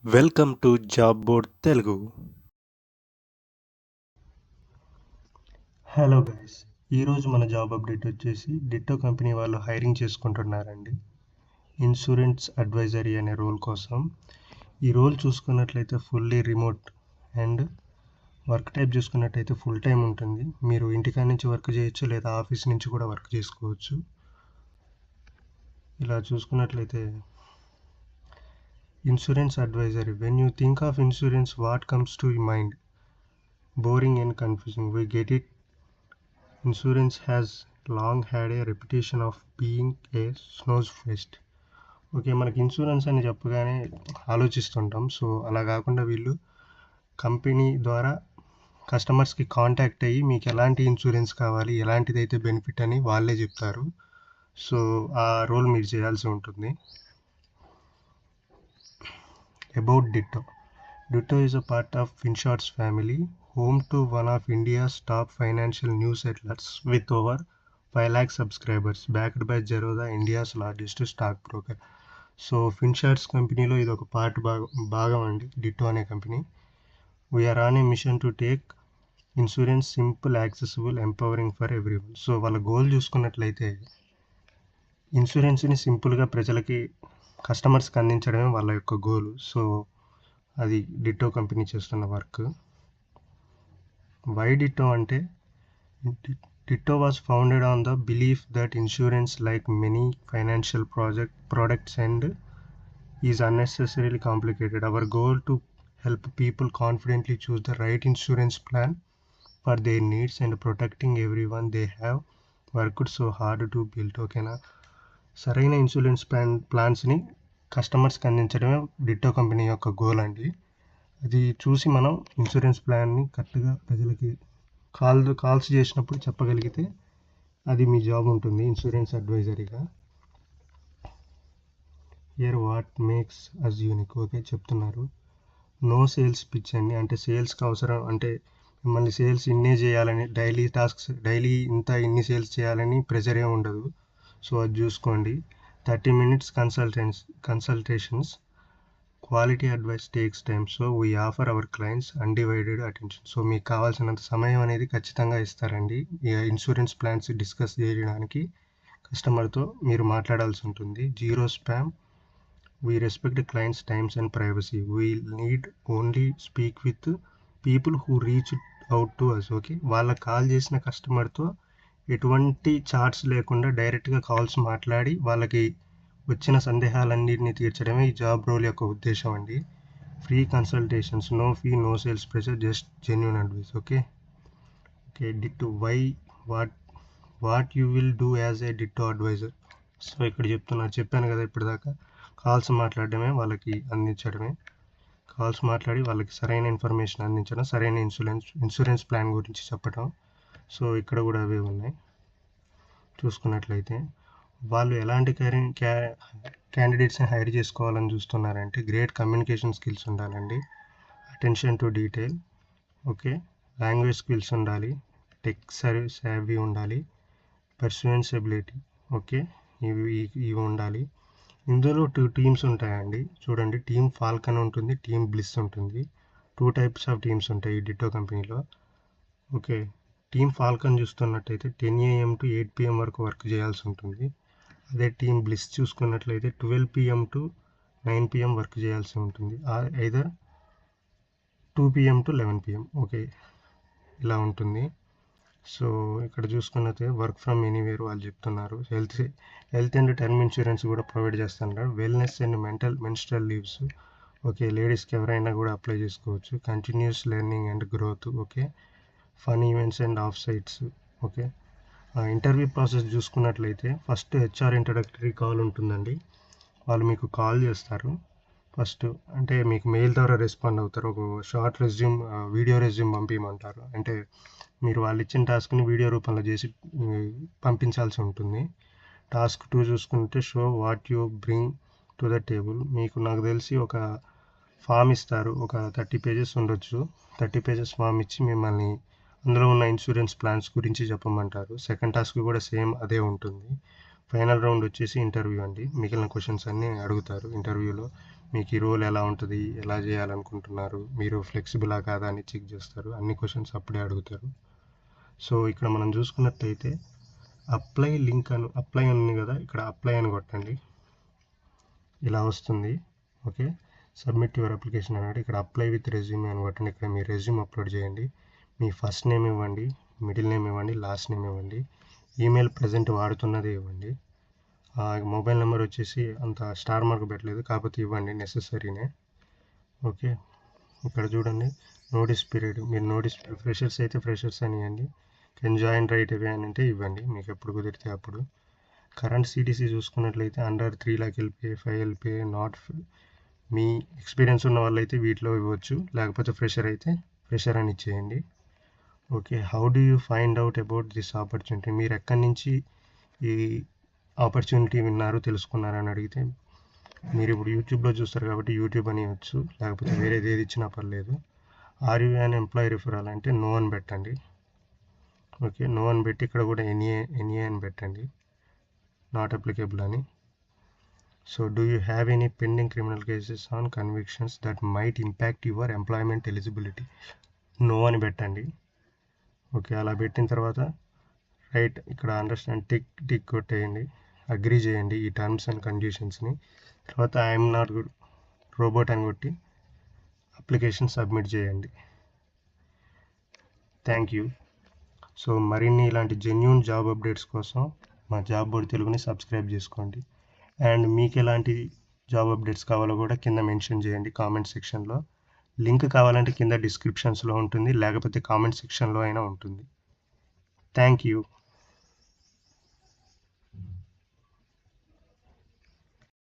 Welcome to job board Telugu. Hello guys, ఈరోజు మన job update వచ్చేసి డిట్టో కంపెనీ వాళ్ళు హైరింగ్ చేసుకుంటున్నారండి ఇన్సూరెన్స్ అడ్వైజరీ అనే రోల్ కోసం. ఈ రోల్ చూసుకున్నట్లయితే fully remote and work type చూసుకున్నట్లయితే ఫుల్ టైం ఉంటుంది. మీరు ఇంటికాడ నుంచి వర్క్ చేయొచ్చు లేదా ఆఫీస్ నుంచి కూడా వర్క్ చేసుకోవచ్చు. ఇలా చూసుకున్నట్లయితే insurance advisory, when you think of insurance what comes to you mind? Boring and confusing, we get it. Insurance has long had a reputation of being a snooze fest. Okay, మనకి insurance అని చెప్పగానే ఆలోచిస్తుంటాం. So అలా కాకుండా వీళ్ళు company ద్వారా కస్టమర్స్కి contact అయ్యి మీకు ఎలాంటి ఇన్సూరెన్స్ కావాలి, ఎలాంటిదైతే బెనిఫిట్ అని వాళ్ళే చెప్తారు. సో ఆ రోల్ మీరు చేయాల్సి ఉంటుంది. About ditto. Ditto is a part of Finshort's family, home to one of India's top financial news outlets with over 5 lakh subscribers, backed by Zerodha, India's largest stockbroker. So Finshorts కంపెనీలో ఇది ఒక భాగం అండి, Ditto అనే కంపెనీ. We are on a mission to take insurance simple, accessible, empowering for everyone. So వాళ్ళ goal చూసుకున్నట్లయితే ఇన్సూరెన్స్ని సింపుల్గా ప్రజలకి, కస్టమర్స్కి అందించడమే వాళ్ళ యొక్క గోల్. సో అది డిట్టో కంపెనీ చేస్తున్న వర్క్. వై డిట్టో అంటే, Ditto was founded on the belief that insurance, like many financial products and is unnecessarily complicated. Our goal to help people confidently choose the right insurance plan for their needs and protecting everyone they have worked so hard to build. ఓకేనా, సరైన insurance ప్లాన్స్ని కస్టమర్స్కి అందించడమే ditto company యొక్క goal అండి. అది చూసి మనం insurance ప్లాన్ని కరెక్ట్గా ప్రజలకి కాల్స్ చేసినప్పుడు చెప్పగలిగితే అది మీ జాబ్ ఉంటుంది ఇన్సూరెన్స్ అడ్వైజరీగా. Here what makes us unique. Okay, చెప్తున్నారు నో సేల్స్ పిచ్ అండి. అంటే సేల్స్కి అవసరం అంటే మిమ్మల్ని సేల్స్ ఇన్నే చేయాలని, డైలీ ఇన్ని సేల్స్ చేయాలని ప్రెజర్ ఏమి ఉండదు. సో అది చూసుకోండి. 30 minutes consultations. Quality advice takes time. So we offer our clients undivided attention. So మీకు కావాల్సినంత సమయం అనేది ఖచ్చితంగా ఇస్తారండి. ఇన్సూరెన్స్ ప్లాన్స్ డిస్కస్ చేయడానికి కస్టమర్తో మీరు మాట్లాడాల్సి ఉంటుంది. Zero spam. We respect clients times and privacy. We need only speak with people who reach out to us. Okay, వాళ్ళకి కాల్ చేసిన కస్టమర్తో ఎటువంటి చార్ట్స్ లేకుండా డైరెక్ట్గా కాల్స్ మాట్లాడి వాళ్ళకి వచ్చిన సందేహాలన్నింటినీ తీర్చడమే ఈ జాబ్ రోల్ యొక్క ఉద్దేశం అండి. Free consultations, no fee, no sales pressure, just genuine advice. Okay, ditto. Why, what you will do as a ditto advisor. So ఇక్కడ చెప్పాను కదా ఇప్పటిదాకా, కాల్స్ మాట్లాడడమే, వాళ్ళకి అందించడమే. కాల్స్ మాట్లాడి వాళ్ళకి సరైన ఇన్ఫర్మేషన్ అందించడం, సరైన ఇన్సూరెన్స్ ప్లాన్ గురించి చెప్పడం. సో ఇక్కడ కూడా అవే ఉన్నాయి. చూసుకున్నట్లయితే వాళ్ళు ఎలాంటి క్యాండిడేట్స్ని హైర్ చేసుకోవాలని చూస్తున్నారంటే, గ్రేట్ కమ్యూనికేషన్ స్కిల్స్ ఉండాలండి, attention to detail, okay, language skills ఉండాలి, టెక్ సేవీ ఉండాలి, పర్సువెన్స్ ఎబిలిటీ, ఓకే, ఇవి ఉండాలి. ఇందులో 2 టీమ్స్ ఉంటాయండి. చూడండి, టీమ్ ఫాల్కన్ ఉంటుంది, టీమ్ బ్లిస్ ఉంటుంది. 2 types ఆఫ్ టీమ్స్ ఉంటాయి ఈ డిట్టో కంపెనీలో. ఓకే, టీమ్ ఫాల్కన్ చూస్తున్నట్టయితే 10 AM to 8 PM వరకు వర్క్ చేయాల్సి ఉంటుంది. అదే టీమ్ బ్లిస్ చూసుకున్నట్లయితే 12 PM to 9 PM వర్క్ చేయాల్సి ఉంటుంది. Either 2 PM to 11 PM. Okay, ఇలా ఉంటుంది. సో ఇక్కడ చూసుకున్నట్లయితే వర్క్ ఫ్రమ్ ఎనీవేర్ వాళ్ళు చెప్తున్నారు. హెల్త్ అండ్ టర్మ్ ఇన్సూరెన్స్ కూడా ప్రొవైడ్ చేస్తున్నారు. Wellness and menstrual leaves, okay, లేడీస్కి ఎవరైనా కూడా అప్లై చేసుకోవచ్చు. Continuous learning and growth, okay, fun events and off sites. Okay, interview process చూసుకున్నట్లయితే ఫస్ట్ హెచ్ఆర్ ఇంట్రడక్టరీ కాల్ ఉంటుందండి. వాళ్ళు మీకు కాల్ చేస్తారు ఫస్ట్. అంటే మీకు మెయిల్ ద్వారా రెస్పాండ్ అవుతారు. ఒక షార్ట్ రెజ్యూమ్, వీడియో రెజ్యూమ్ పంపించమంటారు. అంటే మీరు వాళ్ళు ఇచ్చిన టాస్క్ని వీడియో రూపంలో చేసి పంపించాల్సి ఉంటుంది. టాస్క్ 2 చూసుకుంటే show what you bring to the table. నాకు తెలిసి ఒక ఫామ్ ఇస్తారు, ఒక 30 pages ఉండొచ్చు. 30 pages ఫామ్ ఇచ్చి మిమ్మల్ని అందులో ఉన్న ఇన్సూరెన్స్ ప్లాన్స్ గురించి చెప్పమంటారు. సెకండ్ టాస్క్ కూడా సేమ్ అదే ఉంటుంది. ఫైనల్ రౌండ్ వచ్చేసి ఇంటర్వ్యూ అండి. మిగిలిన క్వశ్చన్స్ అన్నీ అడుగుతారు ఇంటర్వ్యూలో. మీకు ఈ రోల్ ఎలా ఉంటుంది, ఎలా చేయాలనుకుంటున్నారు, మీరు ఫ్లెక్సిబులా కాదా అని చెక్ చేస్తారు. అన్ని క్వశ్చన్స్ అప్పుడే అడుగుతారు. సో ఇక్కడ మనం చూసుకున్నట్టయితే అప్లై ఉంది కదా, ఇక్కడ అప్లై అని కొట్టండి. ఇలా వస్తుంది. ఓకే, సబ్మిట్ యువర్ అప్లికేషన్ అన్నాడు. ఇక్కడ అప్లై విత్ రెజ్యూమ్ అని కొట్టండి. ఇక్కడ మీ రెజ్యూమ్ అప్లోడ్ చేయండి. మీ ఫస్ట్ నేమ్ ఇవ్వండి, మిడిల్ నేమ్ ఇవ్వండి, లాస్ట్ నేమ్ ఇవ్వండి, ఈమెయిల్ ప్రజెంట్ వాడుతున్నది ఇవ్వండి. మొబైల్ నెంబర్ వచ్చేసి అంత స్టార్ మార్క్ పెట్టలేదు, కాకపోతే ఇవ్వండి, నెసెసరీనే. ఓకే, ఇక్కడ చూడండి నోటీస్ పీరియడ్. మీరు నోటీస్ ఫ్రెషర్స్ అయితే ఫ్రెషర్స్ అని ఇవ్వండి. కెన్ జాయిన్ రైట్ అవే అని అంటే ఇవ్వండి, మీకు ఎప్పుడు కుదిరితే అప్పుడు. కరెంట్ సిటీసీ చూసుకున్నట్లయితే under 3 lakh LPA, 5 LPA, not. Me experience ఉన్న వాళ్ళైతే వీటిలో ఇవ్వచ్చు, లేకపోతే ఫ్రెషర్ అయితే ఫ్రెషర్ అని ఇచ్చేయండి. Okay, how do you find out about this opportunity? మీరు ఎక్కడి నుంచి ఈ ఆపర్చునిటీ విన్నారు, తెలుసుకున్నారని అడిగితే మీరు ఇప్పుడు యూట్యూబ్లో చూస్తారు కాబట్టి యూట్యూబ్ అని ఇవ్వచ్చు, లేకపోతే వేరేది ఏది ఇచ్చినా పర్లేదు. Are you an employee referral అంటే నో అని పెట్టండి. ఓకే, నో అని పెట్టి ఇక్కడ కూడా ఎనీ అని పెట్టండి, నాట్ అప్లికేబుల్ అని. So do you have any pending criminal cases on convictions that might impact your employment eligibility? No అని పెట్టండి. ఓకే, అలా పెట్టిన తర్వాత రైట్ ఇక్కడ అండర్స్టాండ్ టిక్ కొట్టేయండి, అగ్రీ చేయండి ఈ టర్మ్స్ అండ్ కండిషన్స్ని. తర్వాత ఐఎమ్ నాట్ గుడ్ రోబోట్ అని కొట్టి అప్లికేషన్ సబ్మిట్ చేయండి. Thank you. సో మరిన్ని ఇలాంటి జెన్యూన్ జాబ్ అప్డేట్స్ కోసం మా జాబ్ బోర్డ్ తెలుగుని సబ్స్క్రైబ్ చేసుకోండి. అండ్ మీకు ఎలాంటి జాబ్ అప్డేట్స్ కావాలో కూడా కింద మెన్షన్ చేయండి కామెంట్ సెక్షన్లో. లింక్ కావాలంటే కింద డిస్క్రిప్షన్స్లో ఉంటుంది, లేకపోతే కామెంట్ సెక్షన్లో అయినా ఉంటుంది. Thank you.